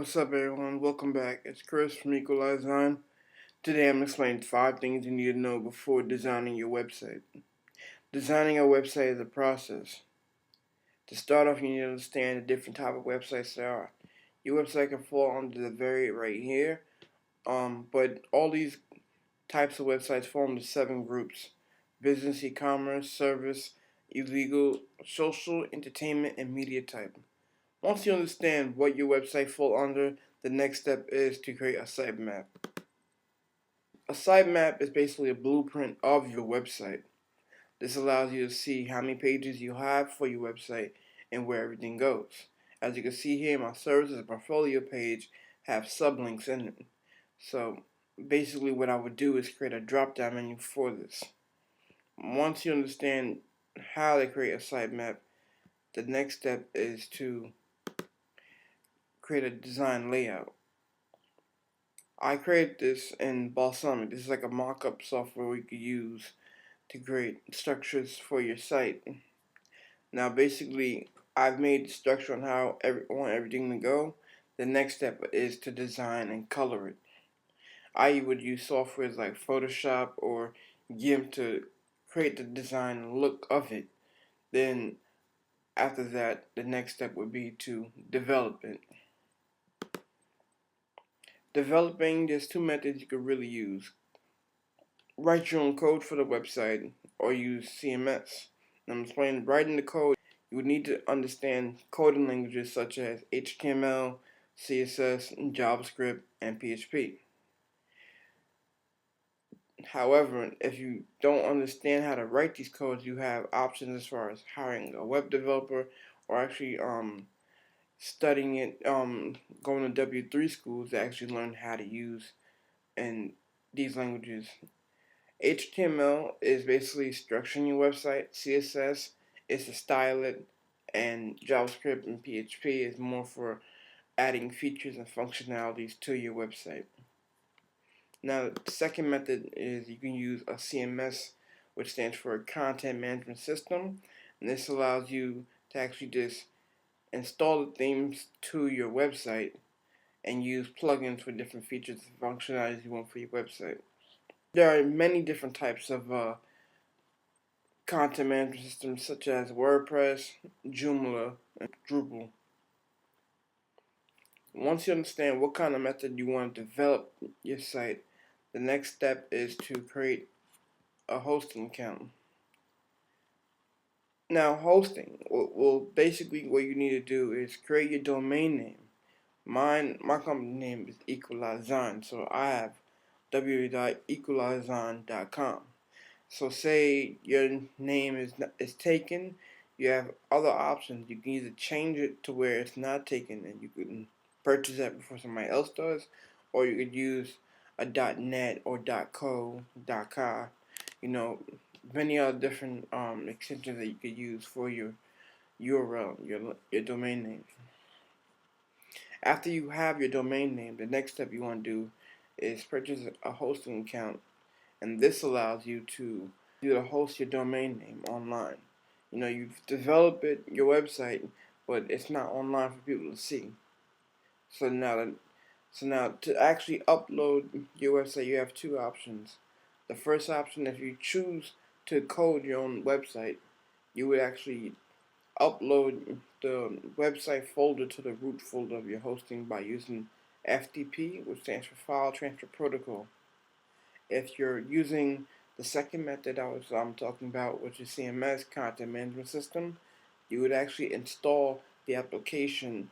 What's up, everyone? Welcome back. It's Chris from Equalize Designz. Today I'm explaining 5 things you need to know before designing your website. Designing a website is a process. To start off, you need to understand the different type of websites there are. Your website can fall under the very right here, but all these types of websites fall into 7 groups: business, e-commerce, service, illegal, social, entertainment, and media type. Once you understand what your website falls under, the next step is to create a sitemap. A sitemap is basically a blueprint of your website. This allows you to see how many pages you have for your website and where everything goes. As you can see here, my services and portfolio page have sublinks in it. So basically what I would do is create a drop-down menu for this. Once you understand how to create a sitemap, the next step is to create a design layout. I created this in Balsamiq. This is like a mock-up software you could use to create structures for your site. Now basically I've made the structure on how I want everything to go. The next step is to design and color it. I would use softwares like Photoshop or GIMP to create the design and look of it. Then after that, the next step would be to develop it. Developing, there's 2 methods you could really use. Write your own code for the website or use CMS. And I'm explaining writing the code. You would need to understand coding languages such as HTML, CSS, JavaScript, and PHP. However, if you don't understand how to write these codes, you have options as far as hiring a web developer or actually studying it, going to W3 schools to actually learn how to use these languages. HTML is basically structuring your website. CSS is to style it, and JavaScript and PHP is more for adding features and functionalities to your website. Now, the second method is you can use a CMS, which stands for Content Management System, and this allows you to actually just install the themes to your website and use plugins for different features and functionalities you want for your website. There are many different types of content management systems such as WordPress, Joomla, and Drupal. Once you understand what kind of method you want to develop your site, the next step is to create a hosting account. Now, hosting, well, basically what you need to do is create your domain name. My company name is Equalize Designz, so I have www.equalizedesignz.com. So say your name is taken, you have other options. You can either change it to where it's not taken and you can purchase that before somebody else does, or you could use a .net or .co, .ca, many other different extensions that you could use for your URL, your domain name. After you have your domain name, the next step you want to do is purchase a hosting account, and this allows you to host your domain name online. You've developed your website, but it's not online for people to see. So now to actually upload your website, you have 2 options. The first option, if you choose to code your own website, you would actually upload the website folder to the root folder of your hosting by using FTP, which stands for File Transfer Protocol. If you're using the second method I'm talking about, which is CMS, Content Management System, you would actually install the application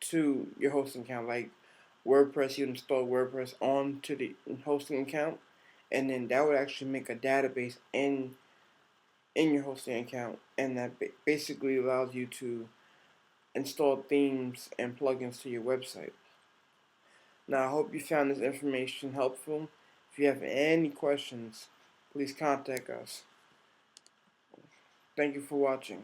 to your hosting account. Like WordPress, you install WordPress onto the hosting account, and then that would actually make a database in your hosting account, and that basically allows you to install themes and plugins to your website. Now, I hope you found this information helpful. If you have any questions, please contact us. Thank you for watching.